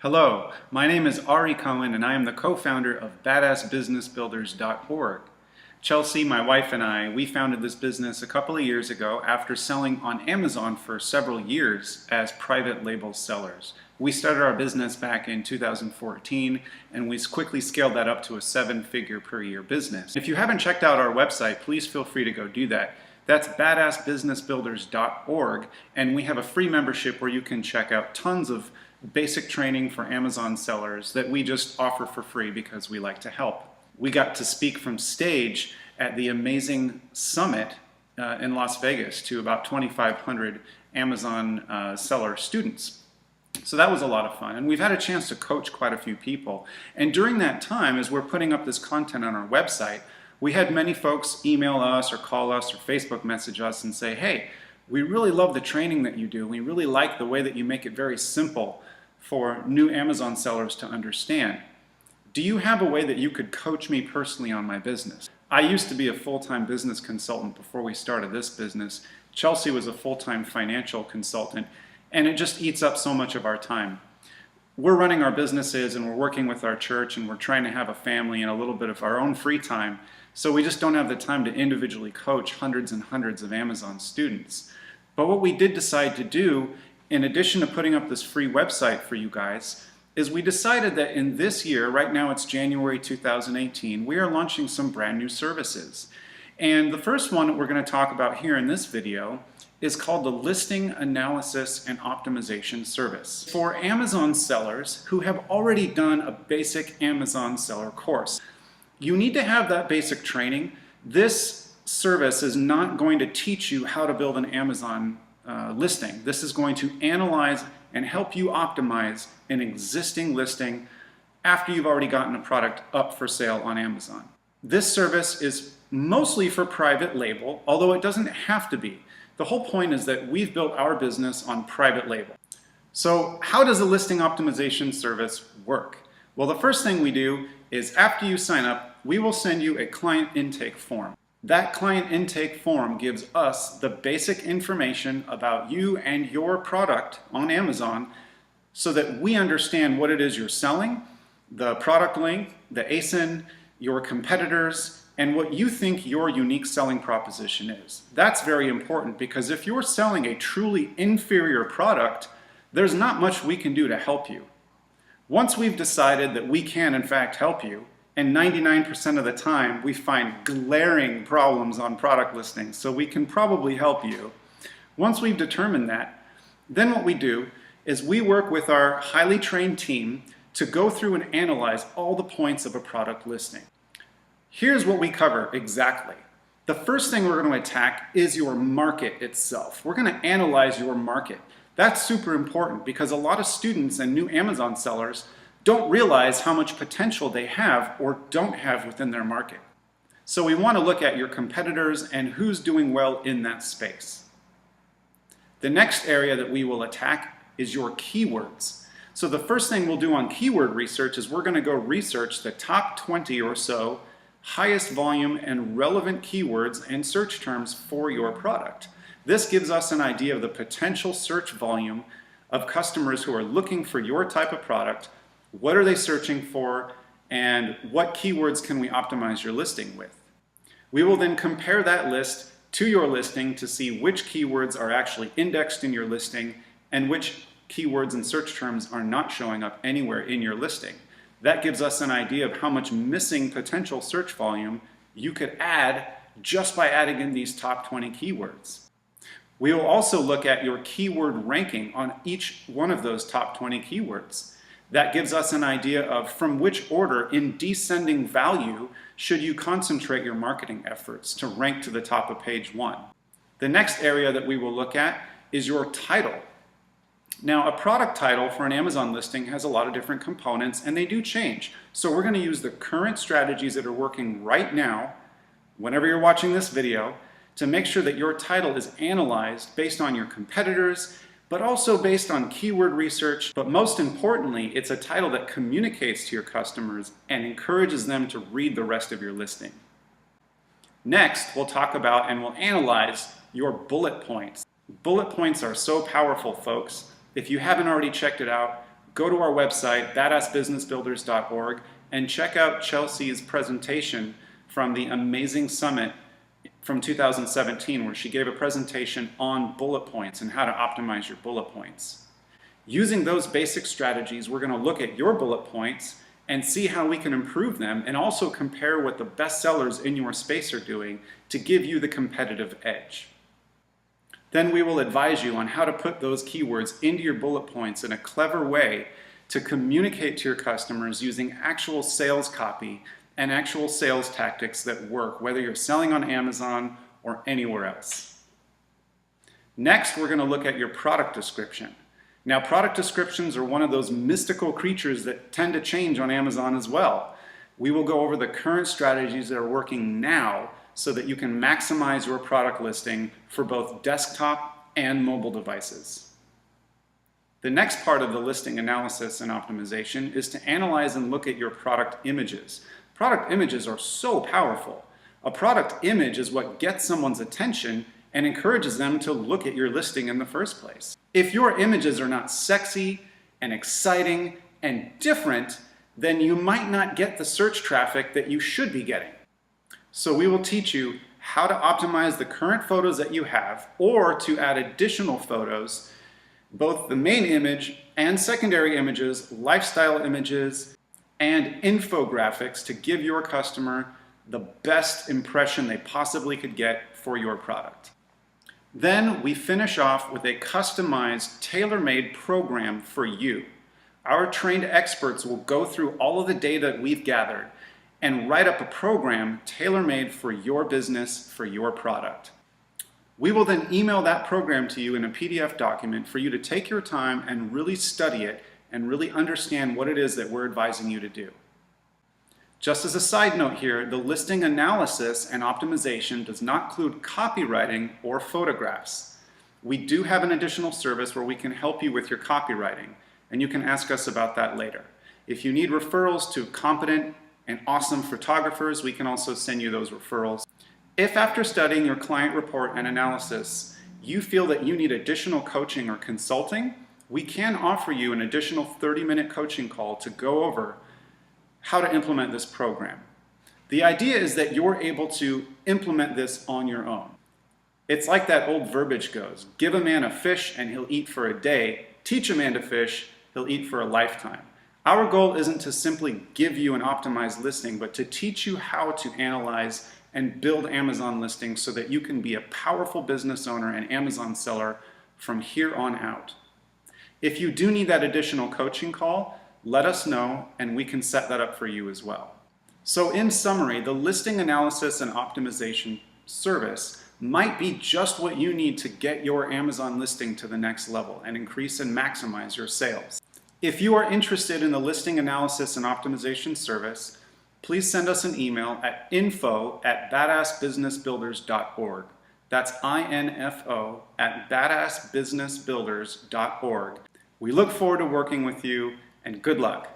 Hello, my name is Ari Cohen and I am the co-founder of BadassBusinessBuilders.org. Chelsea, my wife, and I, we founded this business a couple of years ago after selling on Amazon for several years as private label sellers. We started our business back in 2014 and we quickly scaled that up to a 7-figure per year business. If you haven't checked out our website, please feel free to go do that. That's BadassBusinessBuilders.org, and we have a free membership where you can check out tons of basic training for Amazon sellers that we just offer for free because we like to help. We got to speak from stage at the amazing summit in Las Vegas to about 2,500 Amazon seller students. So that was a lot of fun, and we've had a chance to coach quite a few people. And during that time, as we're putting up this content on our website, we had many folks email us or call us or Facebook message us and say, hey, we really love the training that you do. We really like the way that you make it very simple for new Amazon sellers to understand. Do you have a way that you could coach me personally on my business? I used to be a full-time business consultant before we started this business. Chelsea was a full-time financial consultant, and it just eats up so much of our time. We're running our businesses and we're working with our church and we're trying to have a family and a little bit of our own free time. So we just don't have the time to individually coach hundreds and hundreds of Amazon students. But what we did decide to do, in addition to putting up this free website for you guys, is we decided that in this year, right now it's January 2018, we are launching some brand new services. And the first one that we're going to talk about here in this video is called the Listing Analysis and Optimization Service for Amazon sellers who have already done a basic Amazon seller course. You need to have that basic training. This service is not going to teach you how to build an Amazon listing. This is going to analyze and help you optimize an existing listing after you've already gotten a product up for sale on Amazon. This service is mostly for private label, although it doesn't have to be. The whole point is that we've built our business on private label. So how does a listing optimization service work? Well, the first thing we do is after you sign up, we will send you a client intake form. That client intake form gives us the basic information about you and your product on Amazon so that we understand what it is you're selling, the product link, the ASIN, your competitors, and what you think your unique selling proposition is. That's very important because if you're selling a truly inferior product, there's not much we can do to help you. Once we've decided that we can in fact help you, and 99% of the time we find glaring problems on product listings, so we can probably help you. Once we've determined that, then what we do is we work with our highly trained team to go through and analyze all the points of a product listing. Here's what we cover exactly. The first thing we're going to attack is your market itself. We're going to analyze your market. That's super important because a lot of students and new Amazon sellers don't realize how much potential they have or don't have within their market. So we want to look at your competitors and who's doing well in that space. The next area that we will attack is your keywords. So the first thing we'll do on keyword research is we're going to go research the top 20 or so highest volume and relevant keywords and search terms for your product. This gives us an idea of the potential search volume of customers who are looking for your type of product. What are they searching for, and what keywords can we optimize your listing with? We will then compare that list to your listing to see which keywords are actually indexed in your listing and which keywords and search terms are not showing up anywhere in your listing. That gives us an idea of how much missing potential search volume you could add just by adding in these top 20 keywords. We will also look at your keyword ranking on each one of those top 20 keywords. That gives us an idea of from which order in descending value should you concentrate your marketing efforts to rank to the top of page 1. The next area that we will look at is your title. Now, a product title for an Amazon listing has a lot of different components and they do change. So we're going to use the current strategies that are working right now, whenever you're watching this video, to make sure that your title is analyzed based on your competitors, but also based on keyword research. But most importantly, it's a title that communicates to your customers and encourages them to read the rest of your listing. Next, we'll talk about and we'll analyze your bullet points. Bullet points are so powerful, folks. If you haven't already checked it out, go to our website, badassbusinessbuilders.org, and check out Chelsea's presentation from the Amazing Summit from 2017, where she gave a presentation on bullet points and how to optimize your bullet points. Using those basic strategies, we're going to look at your bullet points and see how we can improve them, and also compare what the best sellers in your space are doing to give you the competitive edge. Then we will advise you on how to put those keywords into your bullet points in a clever way to communicate to your customers using actual sales copy and actual sales tactics that work, whether you're selling on Amazon or anywhere else. Next, we're going to look at your product description. Now, product descriptions are one of those mystical creatures that tend to change on Amazon as well. We will go over the current strategies that are working now so that you can maximize your product listing for both desktop and mobile devices. The next part of the listing analysis and optimization is to analyze and look at your product images. Product images are so powerful. A product image is what gets someone's attention and encourages them to look at your listing in the first place. If your images are not sexy and exciting and different, then you might not get the search traffic that you should be getting. So we will teach you how to optimize the current photos that you have, or to add additional photos, both the main image and secondary images, lifestyle images, and infographics to give your customer the best impression they possibly could get for your product. Then we finish off with a customized, tailor-made program for you. Our trained experts will go through all of the data that we've gathered and write up a program tailor-made for your business, for your product. We will then email that program to you in a PDF document for you to take your time and really study it and really understand what it is that we're advising you to do. Just as a side note here, the listing analysis and optimization does not include copywriting or photographs. We do have an additional service where we can help you with your copywriting, and you can ask us about that later. If you need referrals to competent and awesome photographers, we can also send you those referrals. If after studying your client report and analysis, you feel that you need additional coaching or consulting, we can offer you an additional 30-minute coaching call to go over how to implement this program. The idea is that you're able to implement this on your own. It's like that old verbiage goes, give a man a fish and he'll eat for a day, teach a man to fish, he'll eat for a lifetime. Our goal isn't to simply give you an optimized listing, but to teach you how to analyze and build Amazon listings so that you can be a powerful business owner and Amazon seller from here on out. If you do need that additional coaching call, let us know and we can set that up for you as well. So in summary, the listing analysis and optimization service might be just what you need to get your Amazon listing to the next level and increase and maximize your sales. If you are interested in the listing analysis and optimization service, please send us an email at info@badassbusinessbuilders.org. That's info@badassbusinessbuilders.org. We look forward to working with you, and good luck.